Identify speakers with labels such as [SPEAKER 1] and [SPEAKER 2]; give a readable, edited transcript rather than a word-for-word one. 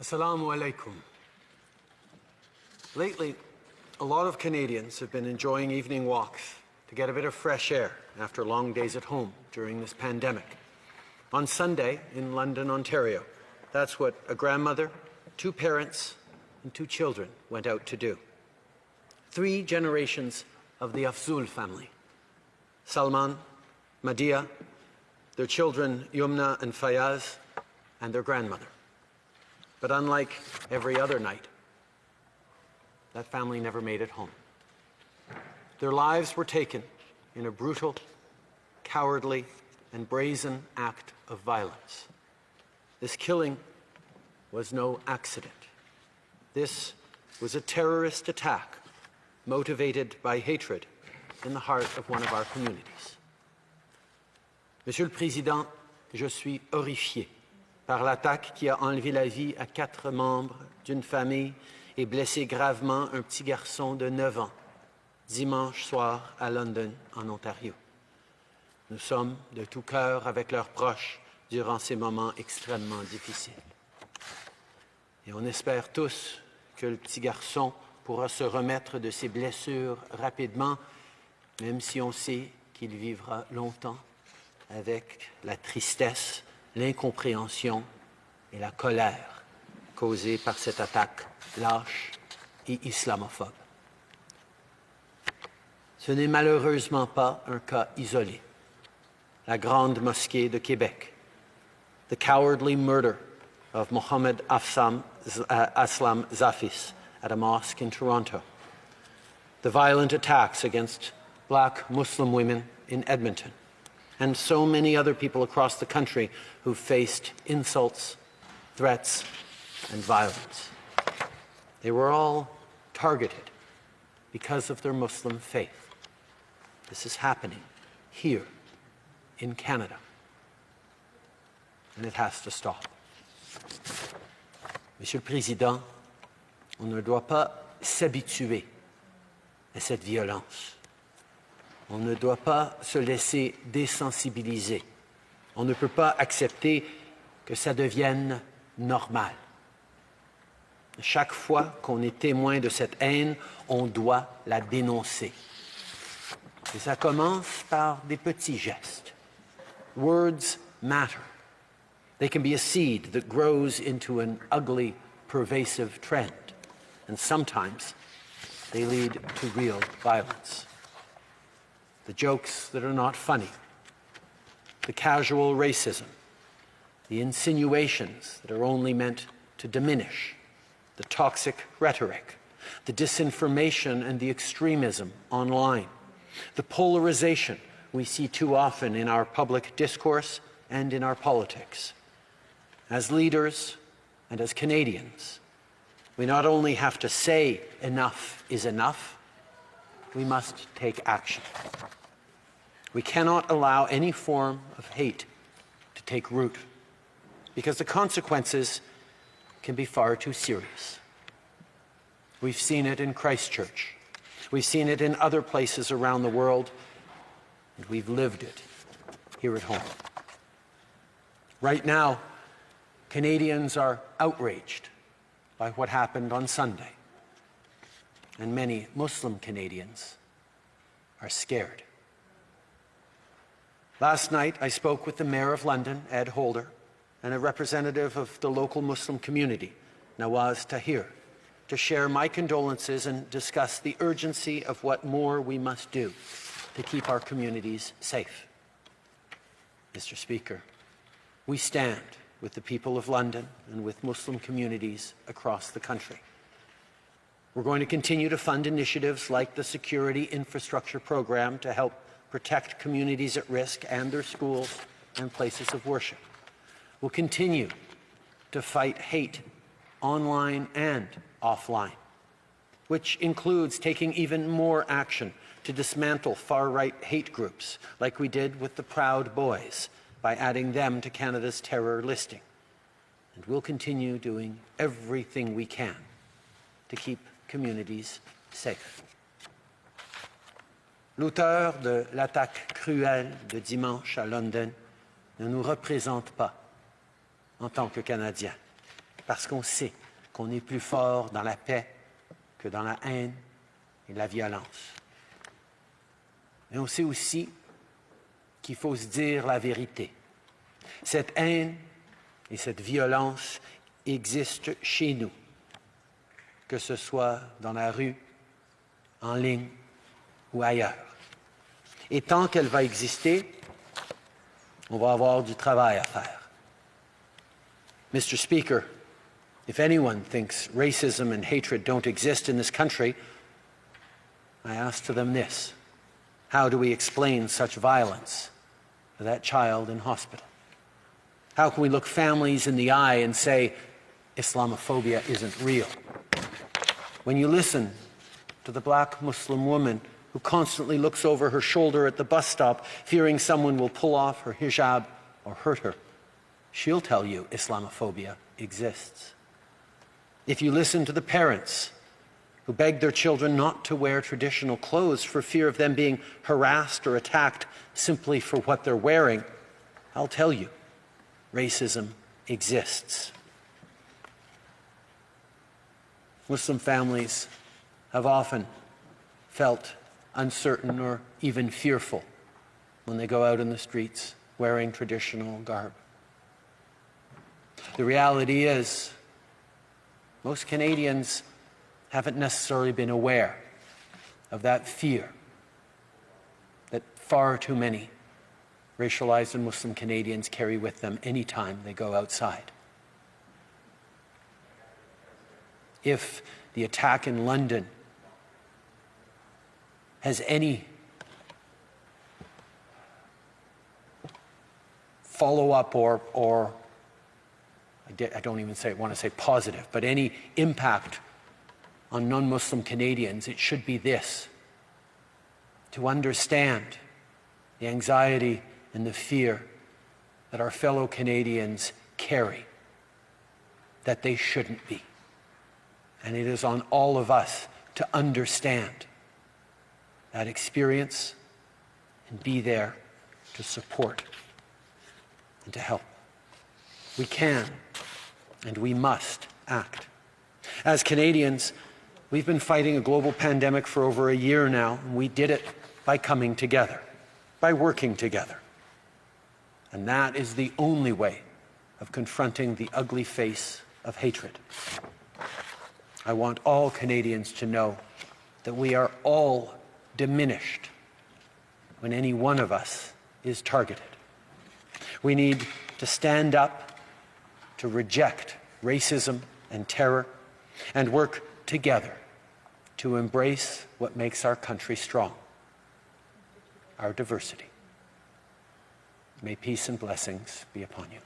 [SPEAKER 1] Assalamu alaikum. Lately, a lot of Canadians have been enjoying evening walks to get a bit of fresh air after long days at home during this pandemic. On Sunday in London, Ontario, that's what a grandmother, 2 parents, and 2 children went out to do. 3 generations of the Afzul family: Salman, Madia, their children Yumna and Fayaz, and their grandmother. But unlike every other night, that family never made it home. Their lives were taken in a brutal, cowardly, and brazen act of violence. This killing was no accident. This was a terrorist attack motivated by hatred in the heart of one of our communities. Monsieur le Président, je suis horrifié par l'attaque qui a enlevé la vie à 4 membres d'une famille et blessé gravement un petit garçon de 9 ans, dimanche soir à London, en Ontario. Nous sommes de tout cœur avec leurs proches durant ces moments extrêmement difficiles. Et on espère tous que le petit garçon pourra se remettre de ses blessures rapidement, même si on sait qu'il vivra longtemps avec la tristesse, l'incompréhension et la colère causées par cette attaque lâche et islamophobe. Ce n'est malheureusement pas un cas isolé. La Grande Mosquée de Québec, the cowardly murder of Mohammed Aslam Zafis at a mosque in Toronto, the violent attacks against Black Muslim women in Edmonton, and so many other people across the country who faced insults, threats, and violence. They were all targeted because of their Muslim faith. This is happening here in Canada, and it has to stop. Monsieur le Président, on ne doit pas s'habituer à cette violence. On ne doit pas se laisser désensibiliser. On ne peut pas accepter que ça devienne normal. Chaque fois qu'on est témoin de cette haine, on doit la dénoncer. Et ça commence par des petits gestes. Words matter. They can be a seed that grows into an ugly, pervasive trend. And sometimes they lead to real violence. The jokes that are not funny, the casual racism, the insinuations that are only meant to diminish, the toxic rhetoric, the disinformation and the extremism online, the polarization we see too often in our public discourse and in our politics. As leaders and as Canadians, we not only have to say enough is enough, we must take action. We cannot allow any form of hate to take root, because the consequences can be far too serious. We've seen it in Christchurch. We've seen it in other places around the world, and we've lived it here at home. Right now, Canadians are outraged by what happened on Sunday, and many Muslim Canadians are scared. Last night, I spoke with the Mayor of London, Ed Holder, and a representative of the local Muslim community, Nawaz Tahir, to share my condolences and discuss the urgency of what more we must do to keep our communities safe. Mr. Speaker, we stand with the people of London and with Muslim communities across the country. We're going to continue to fund initiatives like the Security Infrastructure Program to help protect communities at risk and their schools and places of worship. We'll continue to fight hate online and offline, which includes taking even more action to dismantle far-right hate groups, like we did with the Proud Boys, by adding them to Canada's terror listing. And we'll continue doing everything we can to keep communities safe. L'auteur de l'attaque cruelle de dimanche à London ne nous représente pas en tant que Canadiens. parce qu'on sait qu'on est plus fort dans la paix que dans la haine et la violence. Mais on sait aussi qu'il faut se dire la vérité. Cette haine et cette violence existent chez nous, que ce soit dans la rue, en ligne ou ailleurs. Et tant qu'elle va exister, on va avoir du travail à faire. Mr. Speaker, if anyone thinks racism and hatred don't exist in this country, I ask to them this: how do we explain such violence to that child in hospital? How can we look families in the eye and say, Islamophobia isn't real? When you listen to the black Muslim woman who constantly looks over her shoulder at the bus stop, fearing someone will pull off her hijab or hurt her, she'll tell you Islamophobia exists. If you listen to the parents who beg their children not to wear traditional clothes for fear of them being harassed or attacked simply for what they're wearing, I'll tell you, racism exists. Muslim families have often felt uncertain or even fearful when they go out in the streets wearing traditional garb. The reality is, most Canadians haven't necessarily been aware of that fear that far too many racialized and Muslim Canadians carry with them anytime they go outside. If the attack in London has any follow-up or I don't even want to say positive, but any impact on non-Muslim Canadians, it should be this: to understand the anxiety and the fear that our fellow Canadians carry, that they shouldn't be. And it is on all of us to understand that experience and be there to support and to help. We can and we must act. As Canadians, we've been fighting a global pandemic for over a year now, and we did it by coming together, by working together. And that is the only way of confronting the ugly face of hatred. I want all Canadians to know that we are all diminished when any one of us is targeted. We need to stand up to reject racism and terror and work together to embrace what makes our country strong, our diversity. May peace and blessings be upon you.